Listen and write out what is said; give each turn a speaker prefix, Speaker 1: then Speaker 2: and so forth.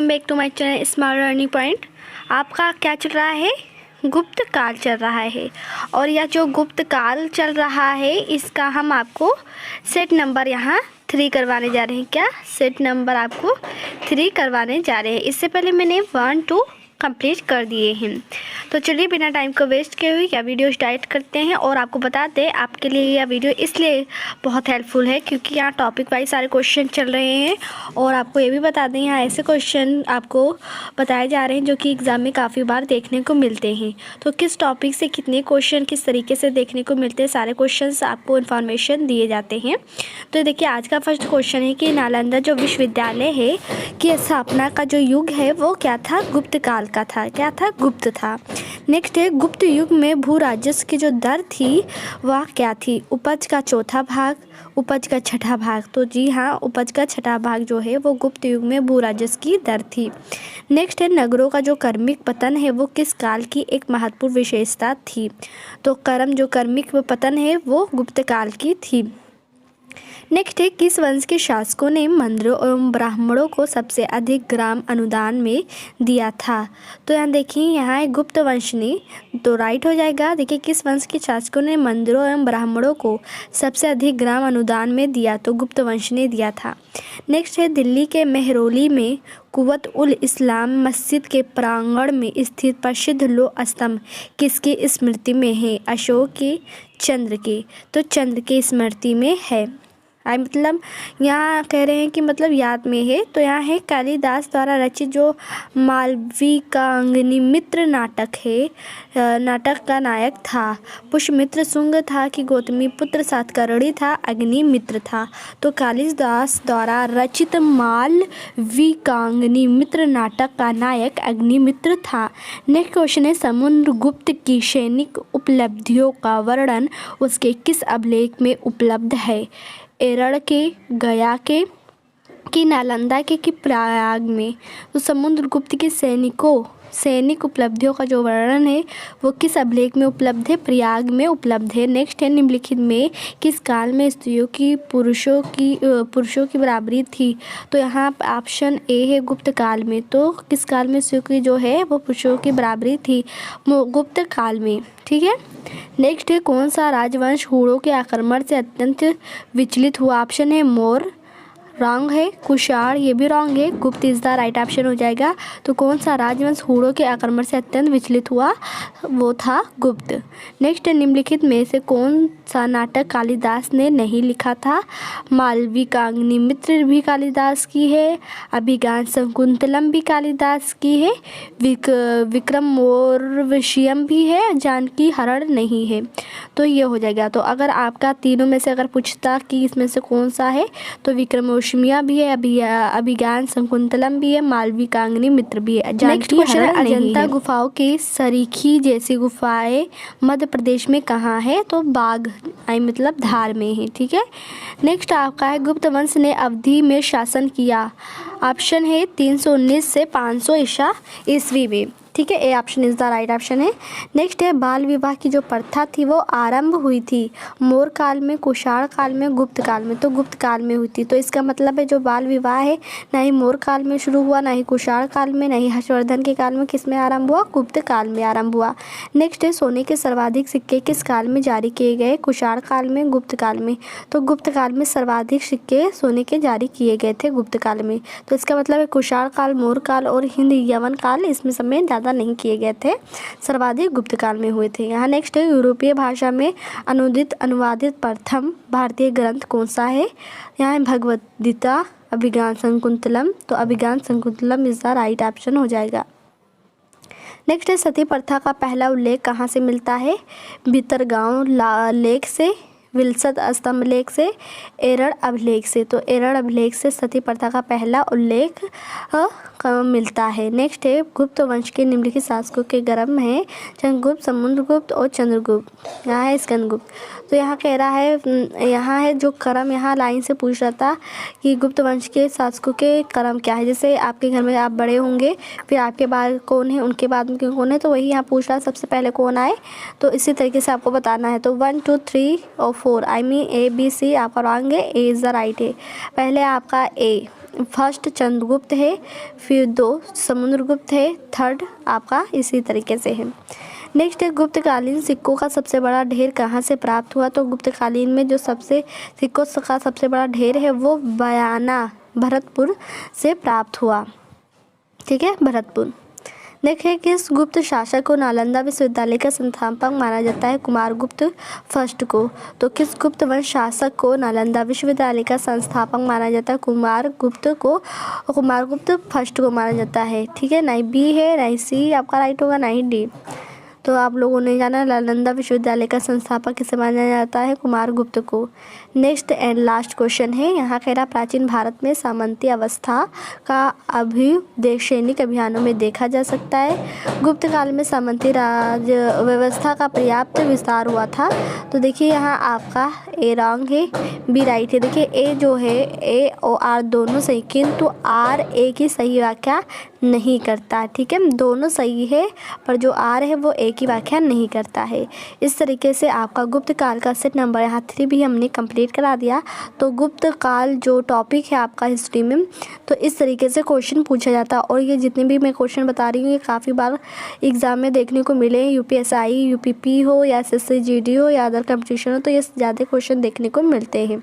Speaker 1: Back to my channel smart learning point. आपका क्या चल रहा है? गुप्त काल चल रहा है। और यह जो गुप्त काल चल रहा है इसका हम आपको सेट नंबर यहाँ 3 करवाने जा रहे हैं। क्या सेट नंबर आपको 3 करवाने जा रहे हैं? इससे पहले मैंने 1, 2 कंप्लीट कर दिए हैं। तो चलिए बिना टाइम को वेस्ट किए हुए यह वीडियो स्टार्ट करते हैं। और आपको बता दें, आपके लिए यह वीडियो इसलिए बहुत हेल्पफुल है क्योंकि यहाँ टॉपिक वाइज सारे क्वेश्चन चल रहे हैं। और आपको ये भी बता दें, यहाँ ऐसे क्वेश्चन आपको बताए जा रहे हैं जो कि एग्ज़ाम में काफ़ी बार देखने को मिलते हैं। तो किस टॉपिक से कितने क्वेश्चन किस तरीके से देखने को मिलते हैं, सारे क्वेश्चन आपको इन्फॉर्मेशन दिए जाते हैं। तो देखिए आज का फर्स्ट क्वेश्चन है कि नालंदा जो विश्वविद्यालय है की स्थापना का जो युग है वो क्या था? गुप्त काल का था। क्या था? गुप्त था। नेक्स्ट है गुप्त युग में भू राजस्व की जो दर थी वह क्या थी? उपज का चौथा भाग, उपज का छठा भाग। तो जी हाँ, उपज का छठा भाग जो है वो गुप्त युग में भू राजस्व की दर थी। नेक्स्ट है नगरों का जो क्रमिक पतन है वो किस काल की एक महत्वपूर्ण विशेषता थी? तो क्रमिक पतन है वो गुप्त काल की थी। नेक्स्ट है किस वंश के शासकों ने मंदिरों एवं ब्राह्मणों को सबसे अधिक ग्राम अनुदान में दिया था? तो यहाँ देखिए, यहाँ है गुप्त वंश ने, तो राइट हो जाएगा। देखिए किस वंश के शासकों ने मंदिरों एवं ब्राह्मणों को सबसे अधिक ग्राम अनुदान में दिया? तो गुप्त वंश ने दिया था। नेक्स्ट है दिल्ली के मेहरौली में कुव्वत उल इस्लाम मस्जिद के प्रांगण में स्थित प्रसिद्ध लौह स्तंभ किसकी स्मृति में है? अशोक के, चंद्र के? तो चंद्र के स्मृति में है। मतलब यहाँ कह रहे हैं कि मतलब याद में है। तो यहाँ है कालिदास द्वारा रचित जो मालविकाग्निमित्र नाटक है, नाटक का नायक था पुष्यमित्र शुंग था कि गौतमी पुत्र सातकर्णी था, अग्निमित्र था? तो कालिदास द्वारा रचित मालविकाग्निमित्र नाटक का नायक अग्निमित्र था। नेक्स्ट क्वेश्चन है समुद्रगुप्त की सैनिक उपलब्धियों का वर्णन उसके किस अभिलेख में उपलब्ध है? एरड़ के, गया के, कि नालंदा के, कि प्रयाग में? तो समुद्रगुप्त के सैनिक उपलब्धियों का जो वर्णन है वो किस अभिलेख में उपलब्ध है? प्रयाग में उपलब्ध है। नेक्स्ट है निम्नलिखित में किस काल में स्त्रियों की पुरुषों की बराबरी थी? तो यहाँ ऑप्शन ए है गुप्त काल में। तो किस काल में स्त्रियों की जो है वो पुरुषों की बराबरी थी? गुप्त काल में। ठीक है। नेक्स्ट है कौन सा राजवंश हूणों के आक्रमण से अत्यंत विचलित हुआ? ऑप्शन है मौर्य, रॉन्ग है। कुषाण, ये भी रॉन्ग है। गुप्त इज द राइट ऑप्शन हो जाएगा। तो कौन सा राजवंश हूणों के आक्रमण से अत्यंत विचलित हुआ? वो था गुप्त। नेक्स्ट निम्नलिखित में से कौन सा नाटक कालिदास ने नहीं लिखा था? मालविकाग्निमित्र भी कालिदास की है, अभिज्ञान शकुंतलम भी कालिदास की है, विक्रमोर्वशीयम भी है, जानकी हरण नहीं है। तो ये हो जाएगा। तो अगर आपका तीनों में से अगर पूछता कि इसमें से कौन सा है, तो विक्रमोर्वशीयम भी है, अभिज्ञान शकुंतलम भी है, मालविकाग्निमित्र भी है, जानकी हरण नहीं है। अजंता गुफाओं की सरीखी जैसी गुफाएं मध्य प्रदेश में कहाँ है? तो बाघ मतलब धार में है। ठीक है। नेक्स्ट आपका है गुप्त वंश ने अवधि में शासन किया? ऑप्शन है 319 से 500 ईस्वी में। ठीक है, A option is the right option है। नेक्स्ट है बाल विवाह की जो प्रथा थी वो आरंभ हुई थी मौर्य काल में, कुषाण काल में, गुप्त काल में? तो गुप्त काल में हुई थी। तो इसका मतलब है जो बाल विवाह है ना ही मौर्य काल में शुरू हुआ, ना ही कुषाण काल में, ना ही हर्षवर्धन के काल में। किस में आरंभ हुआ? गुप्त काल में आरंभ हुआ। नेक्स्ट है सोने के सर्वाधिक सिक्के किस काल में जारी किए गए? कुषाण काल में, गुप्त काल में? तो गुप्त काल में सर्वाधिक सिक्के सोने के जारी किए गए थे गुप्त काल में। तो इसका मतलब है कुषाण काल, मौर्य काल और हिंद यवन काल इसमें समय ज़्यादा नहीं किए गए थे, सर्वाधिक गुप्त काल में हुए थे। यहाँ नेक्स्ट है यूरोपीय भाषा में अनुवादित प्रथम भारतीय ग्रंथ कौन सा है? यहाँ है भगवद गीता, अभिज्ञान शकुंतलम। तो Abhijnana Shakuntalam is the right option हो जाएगा। नेक्स्ट है सती प्रथा का पहला उल्लेख कहाँ से मिलता है? भितरगांव लेख से, विलसत स्तंभ लेख से, एरड़ अभिलेख से? तो एरड़ अभिलेख से सती प्रथा का पहला उल्लेख मिलता है। नेक्स्ट है गुप्त वंश के निम्नलिखित शासकों के गर्भ हैं चंद्रगुप्त, समुद्रगुप्त और चंद्रगुप्त। यहाँ है स्कंदगुप्त। तो यहाँ कह रहा है, यहाँ है जो क्रम, यहाँ लाइन से पूछ रहा था कि गुप्त वंश के शासकों के क्रम क्या है। जैसे आपके घर में आप बड़े होंगे, फिर आपके बाद कौन है, उनके बाद में कौन है, तो वही यहाँ पूछ रहा है सबसे पहले कौन आए। तो इसी तरीके से आपको बताना है। तो 1, 2, 3 और 4 I mean A, B, C आपका रॉन्ग है, ए इज़ द राइट है। पहले आपका ए फर्स्ट चंद्रगुप्त है, फिर 2 समुद्रगुप्त है, थर्ड आपका इसी तरीके से है। नेक्स्ट है गुप्तकालीन सिक्कों का सबसे बड़ा ढेर कहाँ से प्राप्त हुआ? तो गुप्तकालीन में जो सिक्कों का सबसे बड़ा ढेर है वो बयाना भरतपुर से प्राप्त हुआ। ठीक है, भरतपुर। देखिए, किस गुप्त शासक को नालंदा विश्वविद्यालय का संस्थापक माना जाता है? कुमारगुप्त फर्स्ट को। तो किस गुप्त वंश शासक को नालंदा विश्वविद्यालय का संस्थापक माना जाता है? कुमारगुप्त फर्स्ट को माना जाता है। ठीक है, ना ही बी है, ना ही सी आपका राइट होगा, ना ही डी। तो आप लोगों ने जाना नालंदा विश्वविद्यालय का संस्थापक किसे माना जाता है? कुमारगुप्त को। नेक्स्ट एंड लास्ट क्वेश्चन है, यहाँ कह रहा प्राचीन भारत में सामंती अवस्था का अभ्युदय सैनिक अभियानों में देखा जा सकता है। गुप्त काल में सामंती राज व्यवस्था का पर्याप्त विस्तार हुआ था। तो देखिए यहाँ आपका ए रॉन्ग है, बी राइट है। देखिए ए जो है, ए और आर दोनों सही, किंतु आर ए की सही व्याख्या नहीं करता। ठीक है, दोनों सही है पर जो आर है वो ए की व्याख्या नहीं करता है। इस तरीके से आपका गुप्त काल का सेट नंबर यहाँ 3 भी हमने कंप्लीट करा दिया। तो गुप्त काल जो टॉपिक है आपका हिस्ट्री में, तो इस तरीके से क्वेश्चन पूछा जाता है। और ये जितने भी मैं क्वेश्चन बता रही हूँ ये काफ़ी बार एग्ज़ाम में देखने को मिले, यूपीएसआई, यूपीपी हो या एसएससी जीडी हो या अदर कंपटीशन हो, तो ये ज़्यादा क्वेश्चन देखने को मिलते हैं।